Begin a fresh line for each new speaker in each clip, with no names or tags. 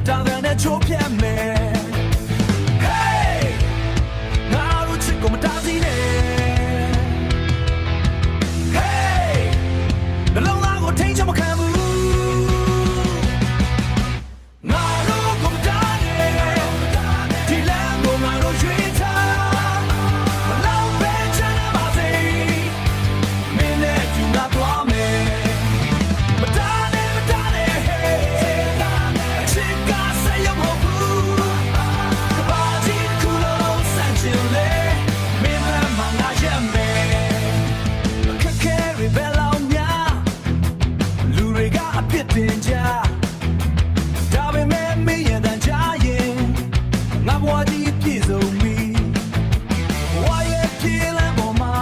တာကန်နဲ့ချိုးဖြတ်မယ် Hey ငါတို့ချစ်ကိုမတားစီနဲ့ Hey နှလုံးသားကိုထိန်းချမခံဘူးငါတို့ကိုမတားနဲ့ဒီလမ်းကိုငါတို့ရွေးထားမလောက်ပဲချမ်းသာပါစေမင်းနဲ့သူငါသွားမယ်မတားနဲ့မတားနဲ့ Hey အချစ်ကဆက်ရမဟုတ်ဘူးကဘာကြီးခုလုံးစမ်းချင်လေမင်းမမငါရဲ့မယ်ခက်ခဲတွေပဲလောင်များလူတွေကအပြစ်တင်ကြဒါပေမဲ့မင်းရဲ့တန်ကြရင်ငါဘဝကြီးပြည့်စုံပြီဝါရဲ့ပြေးလမ်းပေါ်မှာ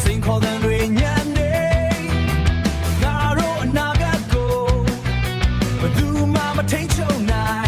စိန်ခေါ်တဲ့တွေညံနေငါတို့အနာဂတ်ကိုဘယ်သူမှမထိန်ချုပ်နိုင်